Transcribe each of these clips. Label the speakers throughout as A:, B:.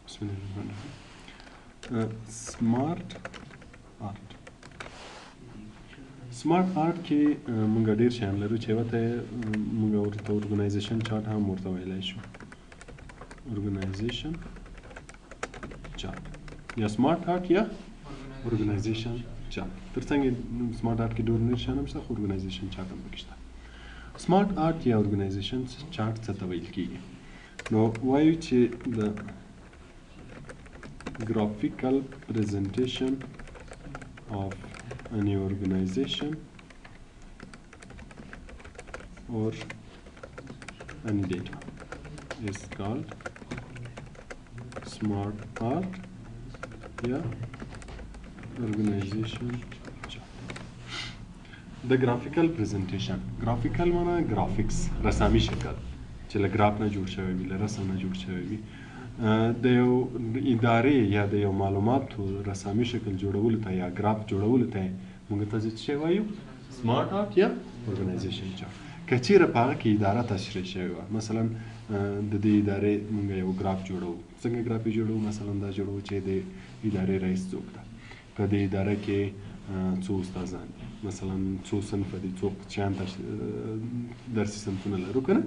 A: بسم الله الرحمن الرحیم. سمارټ آرټ سمارټ آرټ کې موږ ډېر شیان لرو چې یوه ته موږ ورته ارګنایزیشن چارټ هم ورته ویلی شو. ارګنایزیشن چارټ یا سمارټ آرټ یا ارګنایزیشن چارټ. تر څنګه سمارټ آرټ کې ډېر نور شیان هم شته خو ارګنایزیشن چارټ هم پکې شته. سمارټ آرټ یا ارګنایزیشن چارټ څه ته ویل کېږي؟ نو وایو چې د graphical presentation of any organization or any data is called smart art yeah organization chart. The graphical presentation graphical معنی graphics رسامي شکل چې له ګراف نه جوړ شوی وي له رسم نه جوړ شوی وي د یو ادارې یا د یو معلوماتو رسامي شکل جوړولو ته یا ګراف جوړولو ته موږ ته څه وایو؟ سمارټ آرټ یا ارګنایزیشن چارټ. که چیرې په هغه کې اداره تشریح شوې وه، مثلا د دې ادارې موږ یو ګراف جوړوو. څنګه ګراف یې جوړوو؟ مثلا دا جوړوو چې د ادارې رئیس څوک ده، په دې اداره کې څو استادان دي، مثلا څو صنفه دي، څو بچیان درسي صنفونه لرو که نه.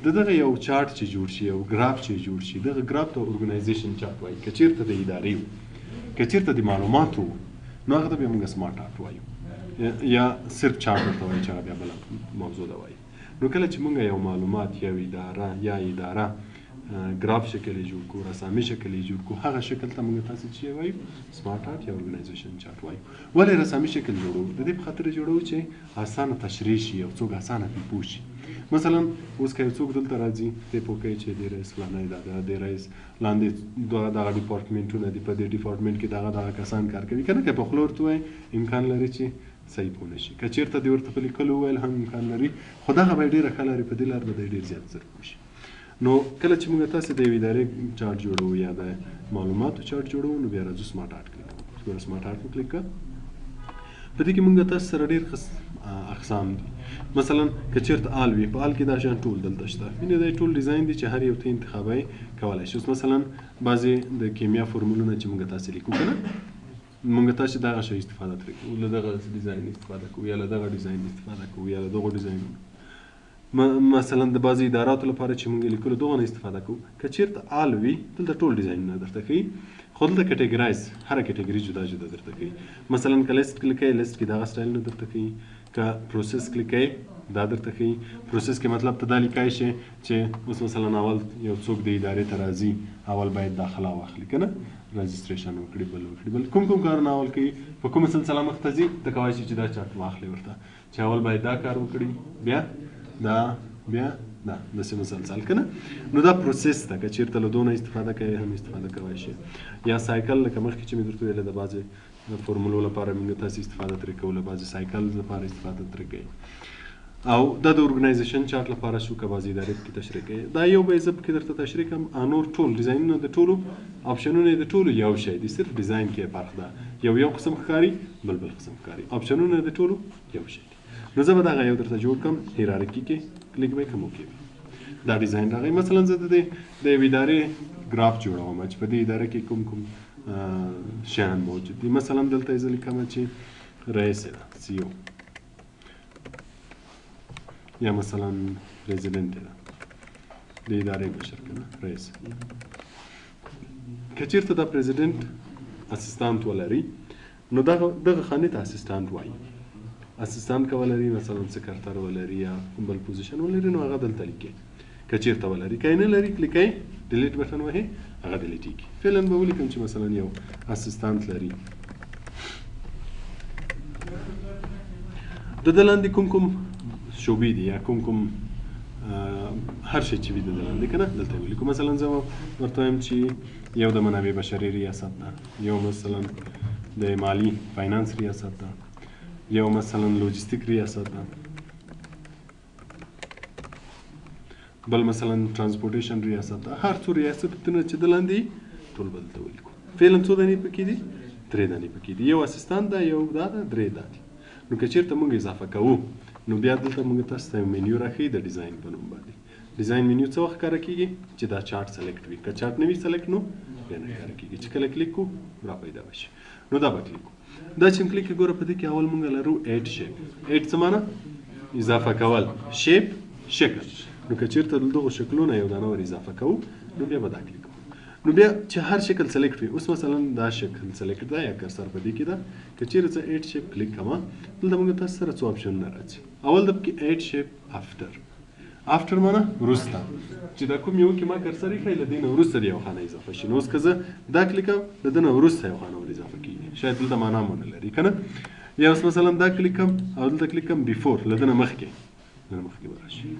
A: د دغه یو چارټ چې جوړ شي، یو ګراف چې جوړ شي، دغه ګراف ته ارګنایزیشن چارټ وایي. که چېرته د ادارې وو، که چېرته د معلوماتو وو، نو هغه ته بیا موږ سمارټ آرټ وایو یا صرف چارټ ورته وایو چې هغه بیا بله موضوع ده وایي. نو کله چې موږ یو معلومات یا اداره ګراف شکل یې جوړ کړو، رسامي شکل یې جوړ کړو، هغه شکل ته موږ تاسې چې وایو سمارټ آرټ یا ارګنایزیشن چارټ وایو. ولې رسامي شکل جوړوو؟ د دې په خاطر جوړوو چې اسانه تشریح شي، یو څوک اسانه پرې پوه شي. مثلا اوس که یو څوک دلته راځي، دی پوه کوي چې د رئیس فلانی دا ده، د رئیس لاندې دغه ډیپارټمنټونه دي، په دې ډیپارټمنټ کې دغه کسان کار کوي که نه. که په خوله ورته ووایي امکان لري چې صحیح پوه نه شي. که چېرته دې ورته په لیکلو وویل هم امکان لري، خو دغه به یې ډېره ښه لارې، په دې لار به دی ډېر زیات زر پوه شي. نو کله چې موږ تاسې د یوې ادارې چارټ جوړوو یا د معلوماتو چارټ جوړوو، نو بیا راځو سمارټ آرټ کلیک کوو. ګوره سمارټ آرټ مو کلیک کړه. په دې کې موږ تاسو سره ډېر اقسام دي. مثلا که چېرته آل وي، په آل کې دا شیان ټول دلته شته. وینې دا ټول ډیزاین دي چې هر یو ته انتخابی کولی شي. اوس مثلا بعضې د کیمیا فورمولونه چې موږ تاسې لیکو که نه، موږ تاسې دغه شی استفاده ترې کوو، له دغه ډیزاین استفاده کوو یا له دغه ډیزاین استفاده کوو یا له دغو ډیزاینونو. مثلا د بعضې اداراتو لپاره چې موږ لیکلو دغه نه استفاده کوو. که چېرته آل وي، دلته ټول ډیزاینونه درته ښیي، خو دلته کټګرایز هره کټګري جدا جدا درته کوي. مثلا که لیست کلیک کوئ، لیست کې دغه سټایلونه درته کوي. که پروسس کلیک کوئ، دا درته کوي. پروسس کې مطلب ته دا لیکای شي چې اوس مثلا اول یو څوک د ادارې ته راځي، اول باید داخله واخلي که نه، رجسټریشن وکړي، بل وکړي، بل کوم کارونه اول کوي، په کومه سلسله مخ ته ځي، ته کولی شي چې دا چارټ واخلي ورته، چې اول باید دا کار وکړي، بیا دا، بیا دا، داسې مسلسل که نه. نو دا پروسس ده. که چېرته له دونه استفاده کوئ هم استفاده کولی شي. یا سایکل، لکه مخکې چې مې درته ویله د بعضې فورمولو لپاره موږ تاسې استفاده ترې کوو، له بعضې سایکل لپاره استفاده ترې کوي. او دا د ارګنایزیشن چارټ لپاره شو. که بعضې ادارې پکې تشریح کوي، دا یو به یې زه پکې درته تشریح کړم. نور ټول ډیزاینونه د ټولو آپشنونه د ټولو یو شی دي، صرف ډیزاین کې فرق ده. یو قسم ښکاري، بل قسم ښکاري. آپشنونه د ټولو یو شی دي. نو زه به دغه یو درته جوړ کړم. هیرارکي کې کلیک به کوم کې دا ډیزاین راغی. مثلا زه د یوې ادارې ګراف جوړوم چې په دې اداره کې کوم شیان موجود دي. مثلا دلته یې زه لیکم چې رئیس ده، سی او، یا مثلا پریزیدنټ ده د ادارې مشر که نه، رئیس. که چېرته دا پریزیدنټ اسسټانټ ولري، نو دغه خانې ته اسسټانټ وایي. اسسټانټ که ولري، مثلا سکرټر ولري یا کوم بل پوزیشن ولري، نو هغه دلته لیکي. که چېرته ولري، که یې نه لري، کلیک کوئ، ډیلیټ بټن وهئ، هغه ډیلیټېږي. فعلا به ولیکم چې مثلا یو اسسټانټ لري. د ده لاندې کوم شعبې دي یا کوم هر شی چې وي د ده لاندې که نه، دلته یې ولیکو. مثلا زه ورته وایم چې یو د منابع بشري ریاست ده، یو مثلا د مالي فاینانس ریاست ده، یو مثلا لوجستیک ریاست ده، بل مثلا ترانسپورټیشن ریاست ده. هر څو ریاستونه چې د لاندې ټول به دلته ولیکو. فعلا څو دانې پکې دي؟ 3 دانې پکې دي. یو اسسټانټ ده، یو دا ده، 3 دا دي. نو که چېرته موږ اضافه کوو، نو بیا دلته موږ تاسو ته منیو راښیي د ډیزاین په نوم باندې. ډیزاین منیو څه وخت ښکاره کېږي؟ چې دا چارټ سلیکټ وي. که چارټ نه وي سلیکټ، نو بیا نه ښکاره کېږي چې کله کلیک کو را پیدا وشي نو دا به کلیک کو دا چې کلیک ګوره په دې کې اول مونږ لرو ایډ شیپ ایډ څه معنی اضافه کول شیپ شکل نو که چېرته دغو شکلونه یو دانه ور اضافه کوو نو بیا به دا کلیک کوو نو بیا چې هر شکل سلیکټ وي اوس مثلا دا شکل سلیکټ ده یا کرسر په دې کې ده که چېرې زه ایډ شیپ کلیک کوم دلته موږ تاسو سره څو اپشنونه راځي اول د پکې ایډ شیپ افټر معنی وروسته چې دا کوم یو کې ما کرسر ایښی له دې نه وروسته د یو خانه اضافه شي نو اوس که زه دا کلیک کوم د ده نه وروسته یو خانه ور اضافه کېږي شاید دلته معنا هم ونه لري که نه یا اوس مثلا دا کلیک کوم او دلته کلیک کوم بیفور له ده نه مخکې به راشي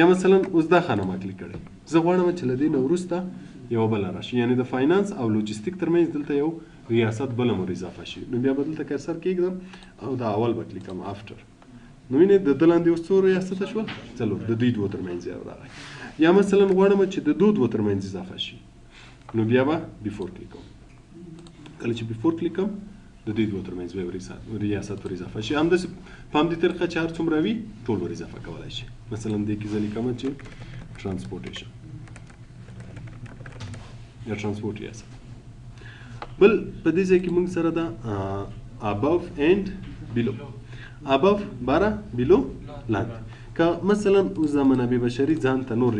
A: یا مثلا اوس دا خانه ما کلیک کړی زه غواړم چې له دې نه وروسته یو بله راشي یعنې د فاینانس او لوجستیک ترمنځ دلته یو ریاست بله مور اضافه شي نو بیا به دلته کرسر کېږدم او دا اول به کلیک کوم افټر نو وینې د ده لاندې اوس څو ریاسته شول څلور د دوی دوه ترمنځ یو راغی یا مثلا غواړم چې د دوه ترمنځ اضافه شي نو بیا به بیفور کلیک کوم کله چې بیفور کلیک کوم د دوی دوه ترمنځ به ریاست ور اضافه شي همداسې په همدې طریقه چې هر څومره وي ټول ور اضافه کولی شي مثلا دې کې زه لیکم چې ترانسپورټیشن یا ترانسپورټ ریاست بل په دې ځای کې موږ سره ده above and below above باره below لاندې که مثلا اوس د منابع بشري ځان ته نور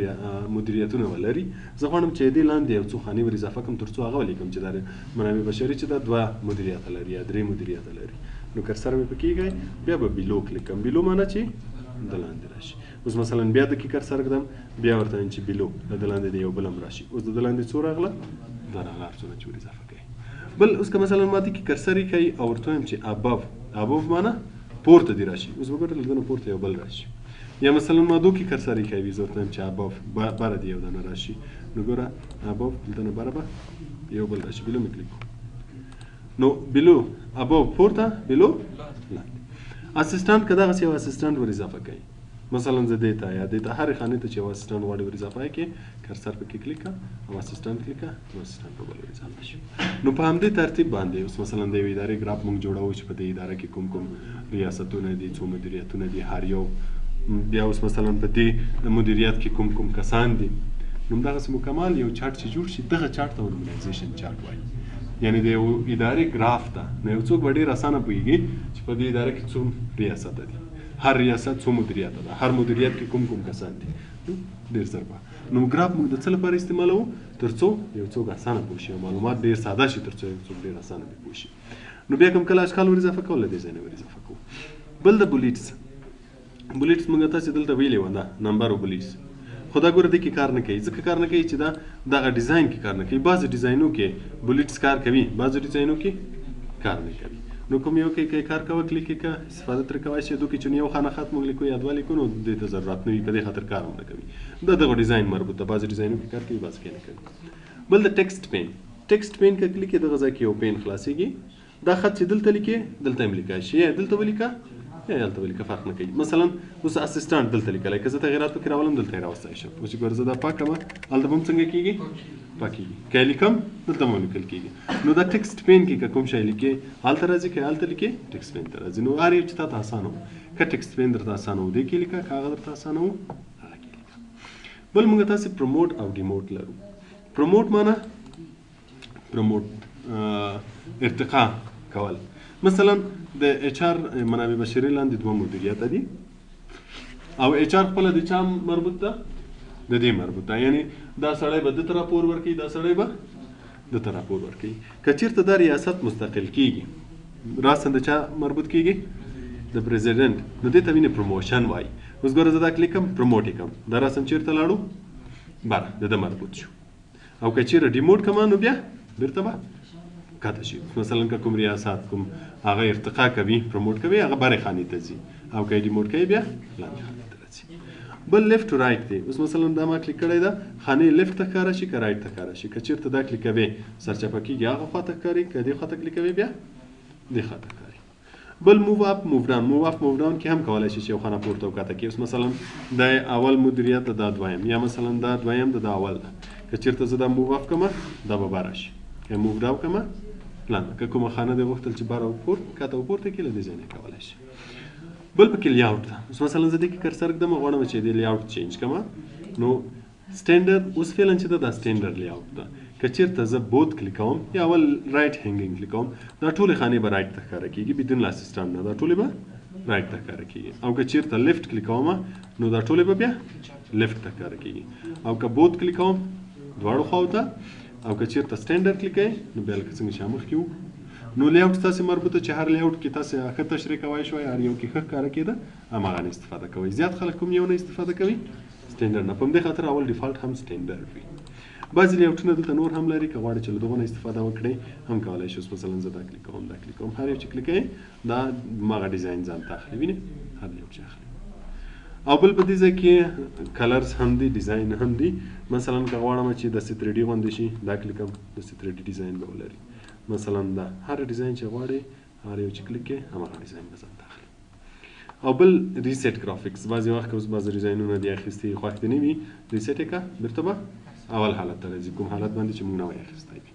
A: مدیریتونه ولري زه غواړم چې دې لاندې یو څو خانې ور اضافه کړم تر څو هغه ولیکم چې دا منابع بشري چې دا دوه مدیریته لري یا درې مدیریته لري نو کرسر مې پکې ایږی بیا به بیلو کلیک کوم بیلو معنی چې د لاندې راشي اوس مثلا بیا د کې کرسر ږدم بیا ورته وایم چې بیلو د لاندې د یو بل هم راشي اوس د لاندې څو راغله دا راغله هر څونه چې ور اضافه کوي بل اوس که مثلا ما دې کې کرسر ایښی او ورته وایم چې above معنی پورته دې راشي اوس به ګوره له ده نه پورته یو بل راشي یا مثلا ما دو کې کرسر ایښی وي زه ورته وایم چې above بره دې یو دانه راشي نو ګوره above دلته نه بره به یو بل راشي بیلو مې کلیک نو بیلو above پورته بیلو لاندې اسسټانټ که دغسې یو اسسټانټ ور اضافه کوي مثلا زه دې ته یا دې ته هرې خانې ته چې یو اسسټانټ غواړي ور اضافه کړي کرسر پکې کلیک کړه او اسسټانټ کلیک کړه نو اسسټانټ به بل ور اضافه شي نو په همدې ترتیب باندې اوس مثلا د یوې ادارې ګراف موږ جوړوو چې په دې اداره کې کوم کوم ریاستونه دي څو مدیریتونه دي هر یو بیا اوس مثلا په دې مدیریت کې کوم کوم کسان دي نو همدغسې مکمل یو چارټ چې جوړ شي دغه چارټ ته ارګنایزیشن چارټ وایي یعنی د یو ادارې ګراف ته نو یو څوک به ډېر اسانه پوهېږي چې په دې اداره کې څو ریاسته دي هر ریاست څو مدیریته ده هر مدیریت کې کوم کوم کسان دي ډېر زر به نو ګراف موږ د څه لپاره استعمالوو تر څو یو څوک اسانه پوه شي معلومات ډېر ساده شي تر څو یو څوک ډېر اسانه پوه شي نو بیا کوم کله اشکال ور اضافه کول له دې ځای نه ور اضافه کوو بل د بولیټس موږ تاسې دلته ویلې وه ده نمبر او بولیټس خو دا ګوره دې کې کار نه کوي ځکه کار نه کوي چې دا دغه ډیزاین کې کار نه کوي بعضې ډیزاینو کې بولیټس کار کوي بعضې ډیزاینو کې کار نه کوي نو کوم یو کې کار کوه کلیک کې که استفاده ترې کولی شئ دو کې چې یو خانه خط موږ لیکو یا دوه لیکو نو دې ته ضرورت نه وي په دې خاطر کار هم نه کوي دا دغه ډیزاین مربوط ده بعضې ډیزاینو کې کار کوي بعضې کې نه کوي بل د ټیکسټ پین که کلیک کې دغه ځای کې یو پین خلاصېږي دا خط چې دلته لیکې دلته هم لیکلی شي یا دلته ولیکه یا هلته ولیکه فرق نه کوي مثلا اوس اسسټانټ دلته لیکلی که زه تغیرات پکې راولم دلته یې راوستی شم اوس چې ګوره زه دا پاک کړم هلته به هم څنګه کېږي پاکېږي که یې لیکم دلته به هم لیکل کېږي نو دا ټیکسټ پین کې که کوم شی لیکې هلته راځي که هلته لیکې ټیکسټ پین ته راځي نو هر یو چې تا ته اسانه و که ټیکسټ پین درته اسانه و دې کې لیکه که هغه درته اسانه و هغه کې لیکه بل موږ تاسې پروموټ او ډیموټ لرو پروموټ معنی پروموټ ارتقا کول مثلا د اچ آر منابع بشري لاندې دوه مدیریته دي او اچ آر خپله د چا مربوط ده د دې مربوط ده یعنی دا سړی به ده ته راپور ورکوي دا سړی به ده ته راپور ورکوي که چېرته دا ریاست مستقل کېږي راساً د چا مربوط کېږي د پریزیډنټ نو دې ته وینې پروموشن وایي اوس ګوره زه دا کلیک کړم پروموټ یې کړم دا راساً چېرته لاړو بره د ده مربوط شو او که چېرې ډیموټ کړم نو بیا بېرته به کاته شي مثلا که کوم ریاست کوم هغه ارتقا کوي پروموټ کوي هغه برې خانې ته ځي او که یې ډیموټ کوي بیا لاندې خانې ته راځي بل لیفټ ټو رایټ دی اوس مثلا دا ما کلیک کړی ده خانې لیفټ ته ښکاره شي که رایټ ته ښکاره شي که چېرته دا کلیکوې سرچپه کېږي هغه خوا ته ښکاري که دې خوا ته کلیکوې بیا دې خوا ته ښکاري بل موو اپ موو ډاون کې هم کولی شي چې یو خانه پورته او کښته کړي اوس مثلا دا اول مدیریت ده دا دویم یا مثلا دا دویم ده دا اول ده که چېرته زه دا موو اپ کړم دا به بره شي که موو ډاون کړم لاندې که کومه خانه دې غوښتل چې بره او کښته او پورته کړي له دې ځای نه کولی شي بل پکې لیاوټ ده اوس مثلا زه دې کې کرسر ږدم غواړم چې دې لیاوټ چینج کړم نو سټینډرډ اوس فعلا چې ده دا سټینډرډ لیاوټ ده که چیرته زه بوت کلیک کوم یا اول رایټ هینګینګ کلیک کوم دا ټولې خانې به رایټ ته ښکاره کېږي بدون له اسسټنټ نه دا ټولې به رایټ ته ښکاره کېږي او که چیرته لیفټ کلیک کوم نو دا ټولې به بیا لیفټ ته ښکاره کېږي او که بوت کلیک کوم دواړو خواو ته او که چیرته سټینډرډ کلیک کوئ نو بیا لکه څنګه چې مخکې وو نو لیاوټ تاسې مربوطه چې هر لیاوټ کې تاسې ښه تشریح کوی شوی هر یو کې ښه ښکاره کېده هماغه نه استفاده کوئ زیات خلک کوم یو نه استفاده کوي سټینډرډ نه په همدې خاطر اول ډیفالټ هم سټینډرډ وي بعضې لیاوټونه دلته نور هم لري که غواړئ چې له دغو نه استفاده وکړئ هم کولی شئ مثلا زه دا کلیک کوم دا کلیک کوم هر یو چې کلیک کوئ دا هماغه ډیزاین ځان ته اخلي وینې هر یو چې اخلي او بل په دې ځای کې کلرز هم دي ډیزاین هم دي مثلا که غواړم چې داسې 3D غوندې شي دا کلیک کوم داسې 3D ډیزاین به ولري مثلا دا هر ډیزاین چې غواړئ هر یو چې کلیک کوئ هماغه ډیزاین به ځان ته اخلي او بل ریسیټ ګرافیکس بعضې وخت که اوس بعضې ډیزاینونه دي اخیستي خوښ دې نه وي ریسیټ یې کړه بېرته به اول حالت ته راځي کوم حالت باندې چې موږ نوی اخیستی وي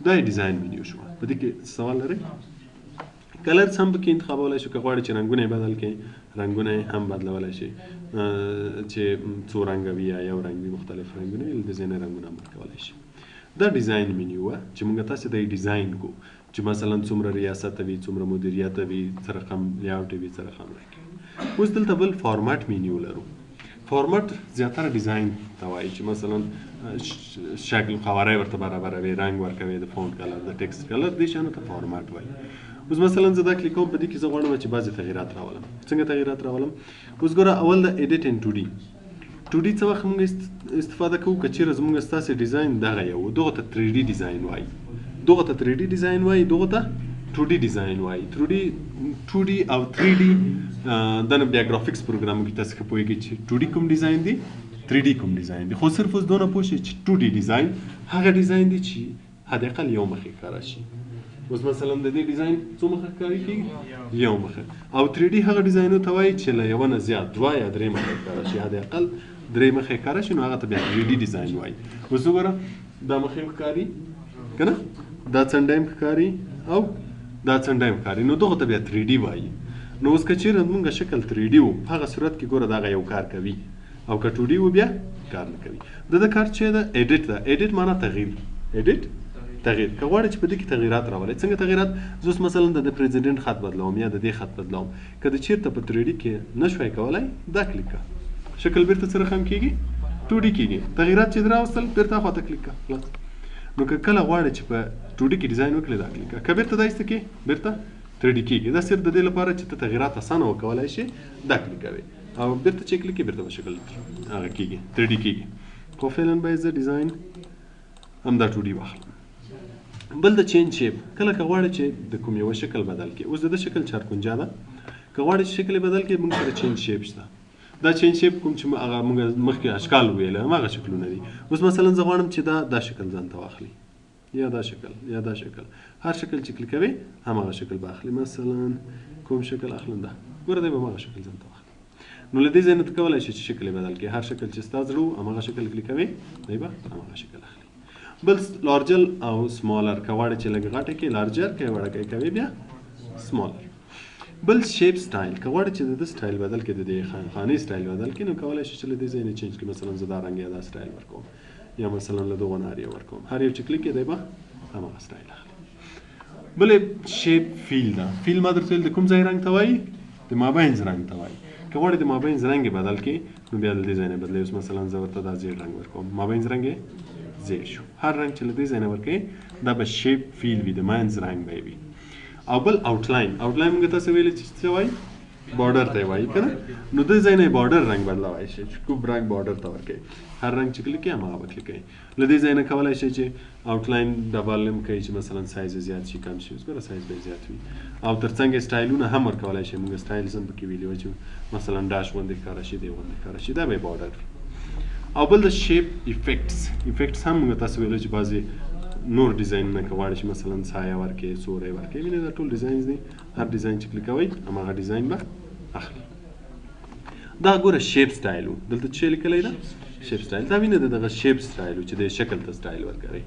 A: دا یې ډیزاین منیو شوه په دې کې سوال لرئ کلرز هم پکې انتخابولی شو که غواړئ چې رنګونه یې بدل کړئ رنګونه یې هم بدلولی شي چې څو رنګه وي یا یو رنګ وي مختلف رنګونه وي د ځینې رنګونه هم ورکولی شي دا ډیزاین منیو وه چې موږ تاسې ته یې ډیزاین کو چې مثلا څومره ریاست وي څومره مدیریت وي څه رقم لیاوټ وي څه رقم رنګ اوس دلته بل فارمټ منیو لرو فارمټ زیاتره ډیزاین ته وایي چې مثلا شکل قواره ورته برابروي رنګ ورکوي د فونټ کلر د ټکسټ کلر دې شیانو ته فارمټ وایي اوس مثلا زه دا کلیک کوم په دې کې زه غواړم چې بعضې تغیرات راولم څنګه تغیرات راولم اوس ګوره اول د ایډیټ ان 2D 2D څه وخت موږ استفاده کوو که چیرې زموږ ستاسې ډیزاین دغه یو دغه ته 3D ډیزاین وایي دغه ته 3D ډیزاین وایي دغه ته 2D ډیزاین وایي 2D او 3D دا نه بیا ګرافیکس پروګرامو کې تاسې ښه پوهېږئ چې 2D کوم ډیزاین دی 3D کوم ډیزاین دی خو صرف اوس دونه پوه شئ چې 2D ډیزاین هغه ډیزاین دی چې حداقل یو مخې ښکاره شي اوس مثلا د دې ډیزاین څو مخه ښکاري کېږي یو مخه او 3D هغه ډیزاینو ته وایي چې له یوه نه زیات دوه یا درې مخه ښکاره شي حداقل درې مخې ښکاره شي نو هغه ته بیا 3D ډیزاین وایي اوس وګوره دا مخې ښکاري که نه دا څنډه هم ښکاري او دا څنډه هم ښکاري نو دغه ته بیا 3D وایي نو اوس که چیرې زموږ شکل 3D و په هغه صورت کې ګوره دغه یو کار کوي او که 2D و بیا کار نه کوي د ده کار چې ده ایډیټ ده ایډیټ معنا تغییر ایډیټ تغییر که غواړئ چې په دې کې تغیرات راولئ څنګه تغیرات زه اوس مثلا د پریزیډنټ خط بدلوم یا د دې خط بدلوم که د چیرته په 3D کې نه شوی کولی دا کلیک کړه شکل بیرته څه رقم کېږي 2D کېږي تغیرات چې راوستل بیرته خواته کلیک کړه خلاص نو که کله غواړئ چې په 2D کې ډیزاین وکړئ دا کلیک کړه که بیرته دا ایسته کې بیرته 3D کېږي دا صرف د دې لپاره چې ته تغیرات اسانه وکولی شي دا کلیک کوئ او بیرته چې کلیک کړئ بیرته به شکل هغه کېږي 3D کېږي خو فعلا باید زه ډیزاین همدا 2D واخلم بل د چینج شیپ کله که غواړئ چې د کوم یوه شکل بدل کړي اوس د ده شکل چارکونجا ده که غواړئ چې شکل یې بدل کړي موږ سره چینج شیپ شته دا چینج شیپ کوم چې هغه موږ مخکې اشکال ویله هماغه شکلونه دي اوس مثلا زه غواړم چې دا شکل ځان ته واخلي یا دا شکل یا دا شکل هر شکل چې کلیک کوئ هماغه شکل به اخلي مثلا کوم شکل اخلم دا ګوره دی به هماغه شکل ځان ته واخلي نو له دې ځای نه ته کولی شئ چې شکل یې بدل کړي هر شکل چې ستا زړه و هماغه شکل کلیک کوئ دی به هماغه شکل اخلي بل لارجر او سمالر که غواړئ چې لږ غټه کړئ لارجر که یې وړوکی کوئ بیا سمالر بل شیپ سټایل که غواړئ چې د ده سټایل بدل کړئ د دې خانې سټایل بدل کړئ نو کولی شئ چې له دې ځای نه چینج کړئ مثلا زه دا رنګ یا دا سټایل ورکوم یا مثلا له دغو نه هر یو ورکوم هر یو چې کلیک کړئ دی به هماغه سټایل اخلي بلې شیپ فیل ده فیل ما درته ویل د کوم ځای رنګ ته وایي د مابینځ رنګ ته وایي که غواړئ د مابینځ رنګ یې بدل کړئ نو بیا له دې ځای نه بدلوي اوس مثلا زه ورته دا زیړ رنګ ورکوم مابینځ رنګ یې زیړ شو هر رنګ چې له دې ځای نه ورکوئ دا به شیپ فیل وي د منځ رنګ به وي او بل آوټلاین آوټلاین موږ تاسې ویلې چې څه وایي بارډر ته وایي که نه نو دې ځای نه یې بارډر رنګ بدلوی شئ چې کوم رنګ بارډر ته ورکوئ هر رنګ چې کلیک کړئ هماغه به کلیک کوئ له دې ځای نه کولی شئ چې آوټلاین ډبل هم کوئ چې مثلا سایز یې زیات شي کم شي اوس ګوره سایز به یې زیات وي او تر څنګ یې سټایلونه هم ورکولی شئ موږ سټایلز هم پکې ویلي وو چې مثلا ډاش غوندې ښکاره شي دې غوندې ښکاره شي دا به یې بارډر وي او بل د شیپ افیکټس هم موږ تاسو ویلو چې بعضې نور ډیزاینونه که غواړئ چې مثلا سایه ورکړئ سوری ورکړئ وینئ دا ټول ډیزاینز دي هر ډیزاین چې کلیک کوئ هماغه ډیزاین به اخلي دا ګوره شیپ سټایل و دلته څه شی لیکلی ده شیپ سټایل دا وینئ د دغه شیپ سټایل و چې د شکل ته سټایل ورکوئ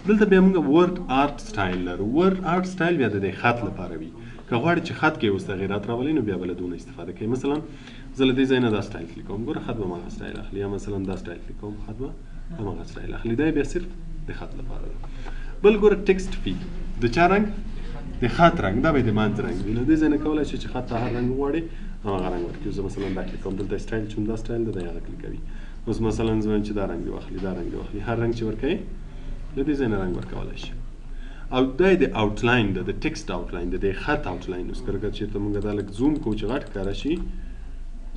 A: دلته بیا موږ ورډ آرټ سټایل لرو ورډ آرټ سټایل بیا د دې خط لپاره وي که غواړئ چې خط کې اوس تغیرات راولئ نو بیا به له دونه استفاده کوئ مثلا زه له دې ځای نه دا سټایل کلیک کوم ګوره خط به هماغه سټایل اخلي یا مثلا دا سټایل کلیک کوم خط به هماغه سټایل اخلي دا بیا صرف د خط لپاره ده. بل ګوره ټکسټ فیل د چا رنګ د خط رنګ، دا به د منځ رنګ وي. نو دې ځای نه کولی شي چې خط ته هر رنګ وغواړي هغه رنګ ورکړي. زه مثلا دا کلیک کوم، دلته سټایل چې دا سټایل ده دا هغه کلیکوي. اوس مثلا زه وایم چې دا رنګ دې واخلي، دا رنګ دې واخلي، هر رنګ چې ورکوي له دې ځای نه رنګ ورکولی شي. او دا د آوټلاین ده، د ټکسټ آوټلاین ده، د خط آوټلاین. اوس که چېرته موږ دا لږ زوم کوو چې غټ ښکاره شي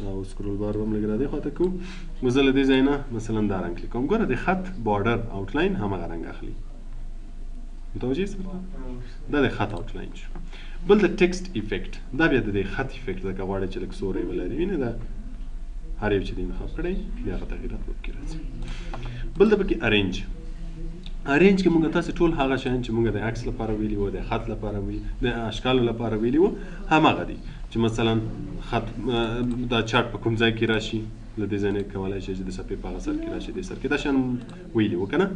A: او سکرول بار به هم لږ را دې خواته کوو، نو زه له دې ځای نه مثلا دا رنګ کلیک کوم. ګوره د خط بارډر آوټلاین همغه رنګ اخلي. متوجه یاست؟ دا د خط آوټلاین شو. بل د ټکسټ ایفیکټ، دا بیا د خط ایفیکټ ده، که غواړئ چې لږ سوری ولري. وینې دا هر یو چې دې انتخاب کړی بیا هغه تغییرات به پکې راځي. بل د پکې ارینج. ارینج کې موږ تاسو ټول هغه شیان چې موږ د عکس لپاره ویلي وو، د خط لپاره وی، د اشکالو لپاره ویلي وو، همغه دي. چې مثلا خط دا چارت په کوم ځای کې راشي، له دې ځای نه کولی شي چې د صفحې په هغه سر کې راشي، دې سر کې دا شیان ویلي وو که نه،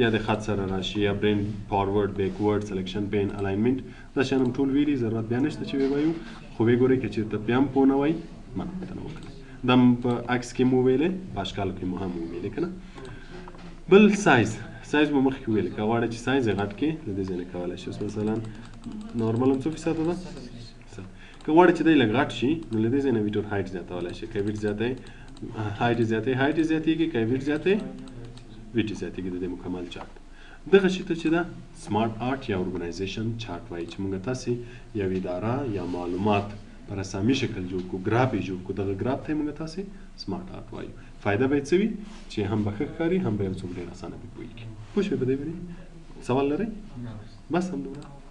A: یا د خط سره راشي، یا برین فارورډ بیکورډ سلیکشن پین الاینمنټ، دا شیان هم ټول ویلي، ضرورت بیا نشته چې ووایو. خو ویې ګورئ که چېرته بیا هم پوه نه وئ منع ورته نه وکړئ. دا هم په عکس کې مو ویلی، په اشکالو کې مو هم ویلی که نه. بل سایز مو مخکې ویلی، که غواړئ چې سایز یې غټ کړئ له دې ځای نه کولی شئ. اوس مثلا نارمل هم څو فیصده ده، که غواړئ چې دی لږ غټ شي نو له دې ځای نه ویډ اور هایټ زیاتولی شئ. که ویډ زیاتوئ هایټ یې زیاتېږي، که ویډ زیاتوئ ویډ یې زیاتېږي د دې مکمل چارت. دغه شي ته چې دا سمارټ آرټ یا ارګنایزیشن چارت وایي، چې موږ تاسې یو اداره یا معلومات په رسامي شکل جوړ کړو، ګراف یې جوړ کړو، دغه ګراف ته یې موږ تاسې سمارټ آرټ وایو. فایده به یې څه وي چې هم به ښه ښکاري، هم به یو څوک ډېر اسانه پرې پوهېږي. پوه شوې په دې باندې؟ سوال لرئ؟ بس همدومره.